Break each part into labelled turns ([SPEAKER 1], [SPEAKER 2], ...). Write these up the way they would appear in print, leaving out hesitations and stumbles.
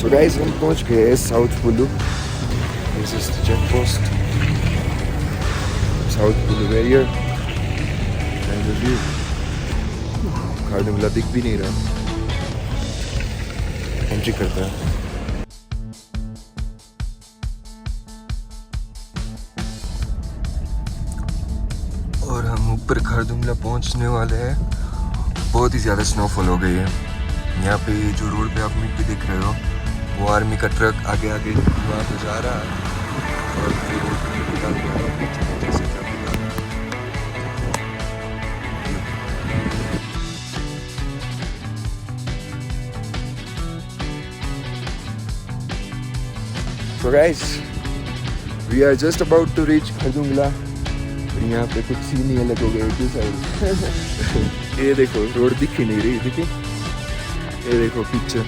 [SPEAKER 1] So guys हम पहुंच गए South Pullu. This is the check post. South Pullu area. And the view. Khardungla दिख भी नहीं रहा. एंट्री करता है. और हम ऊपर खारदुंगला पहुंचने वाले हैं. बहुत ही ज़्यादा स्नोफॉल हो गई है यहाँ पे. जो रोड पे आप मिट्टी देख रहे हो वो आर्मी का ट्रक आगे आगे वहाँ पे जा रहा है और फिर रोड पे मिट्टी डाल रहा है. पीछे पीछे से ट्रक भी डाल रहा है. So guys, we are just about to reach Khardungla. यहाँ पे कुछ सीन ही अलग हो गए इस साइड. ये देखो रोड दिख ही नहीं रही. देखिए ये देखो पीछे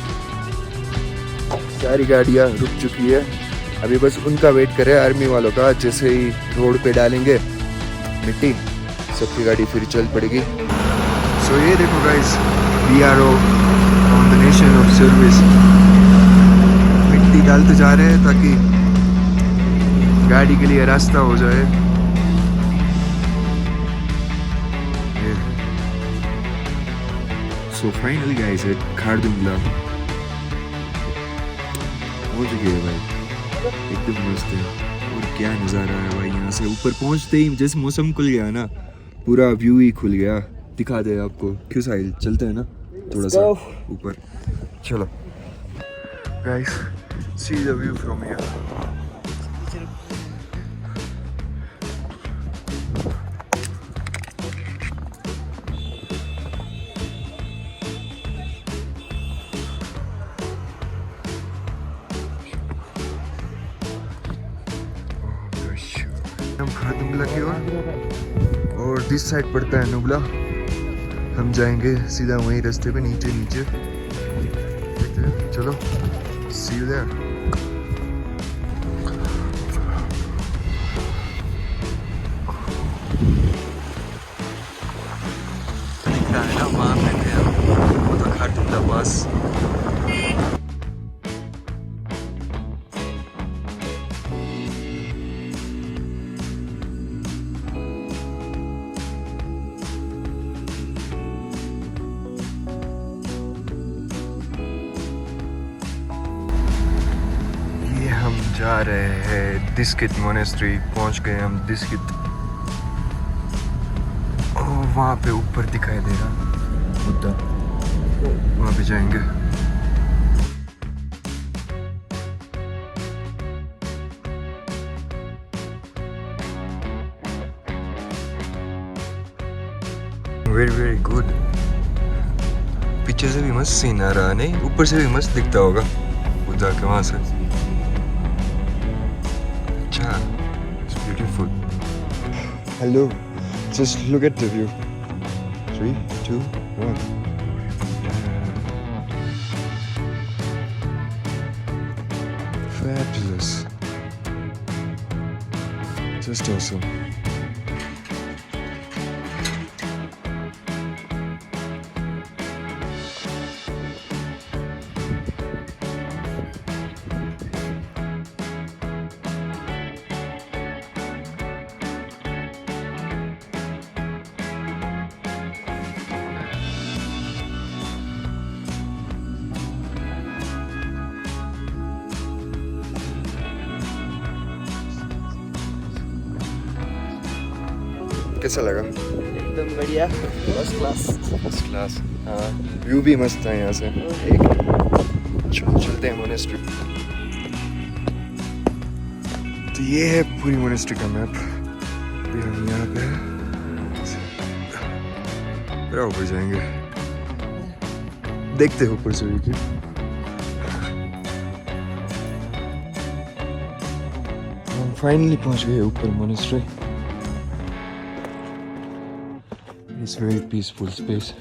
[SPEAKER 1] सारी गाड़ियाँ रुक चुकी है. अभी बस उनका वेट करें आर्मी वालों का. जैसे ही रोड पे डालेंगे मिट्टी सबकी गाड़ी फिर चल पड़ेगी. सो ये देखो guys, we are on the nation of service. मिट्टी डालते जा रहे हैं ताकि गाड़ी के लिए रास्ता हो जाए. So finally guys at Khardungla हो चुके हैं भाई. एकदम मस्त है. और क्या नज़ारा है भाई. यहाँ से ऊपर पहुँचते ही जैसे मौसम खुल गया ना, पूरा व्यू ही खुल गया. दिखा दे आपको. क्यों साहिल चलते हैं ना थोड़ा सा ऊपर. चलो guys, see the view from here. हम खारदुंगला की ओर और दिस साइड पड़ता है नुब्ला. हम जाएंगे सीधा वहीं रास्ते पे नीचे नीचे. चलो see you there. दिख रहा है ना वहाँ पे थे हम. वो तो खारदुंगला पास. जा रहे हैं दिस्कित मोनेस्ट्री. पहुंच गए हम दिस्कित. और वहाँ पे ऊपर दिखाई दे रहा बुद्धा. वहाँ पे जाएंगे. Very very good. पीछे से भी मस्त सीन आ रहा है. नहीं ऊपर से भी मस्त दिखता होगा बुद्धा के वहाँ से. It's beautiful. Hello, just look at the view. 3, 2, 1. Fabulous. Just awesome. कैसा लगा?
[SPEAKER 2] एकदम बढ़िया. First class.
[SPEAKER 1] First class. हाँ व्यू भी मस्त है यहाँ से. चलो चलते हैं मोनेस्ट्री. तो ये है पूरी मोनेस्ट्री का मैप. फिर हम यहाँ पे फिर ऊपर जाएंगे. देखते हैं ऊपर से भी. हम फाइनली पहुँच गए ऊपर monastery. It's a very peaceful space.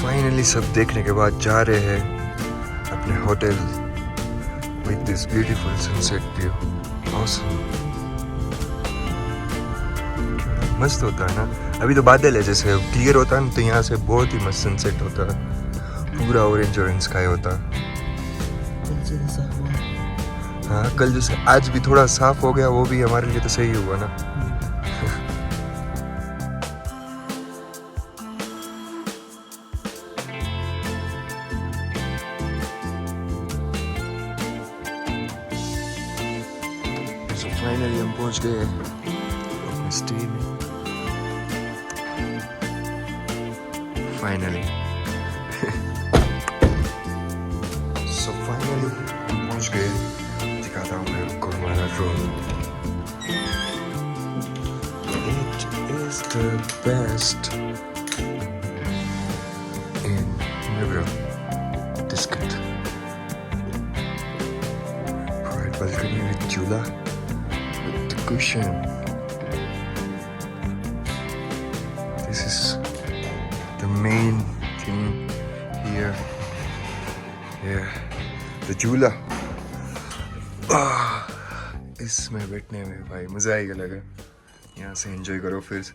[SPEAKER 1] Finally सब देखने के बाद जा रहे हैं अपने hotel with this beautiful sunset view. Awesome, मस्त होता है ना। अभी तो बादल है, जैसे क्लियर होता है ना तो यहाँ से बहुत ही मस्त सनसेट होता है, पूरा ऑरेंज ऑरेंज स्काई होता है। हाँ कल जैसे आज भी थोड़ा साफ हो गया, वो भी हमारे लिए तो सही हुआ ना। तो फाइनली हम पहुंच गए अपने स्टे में। फाइनली फाइनली हम पहुंच गए। दिखाता हूँ मैं आपको हमारा room. It is the best in Nubra district. Private balcony with Zoila with the cushion. This is the main thing here. Yeah, the Zoila. इसमें बैठने में भाई मजा आएगा लगा। यहाँ से एंजॉय करो फिर से।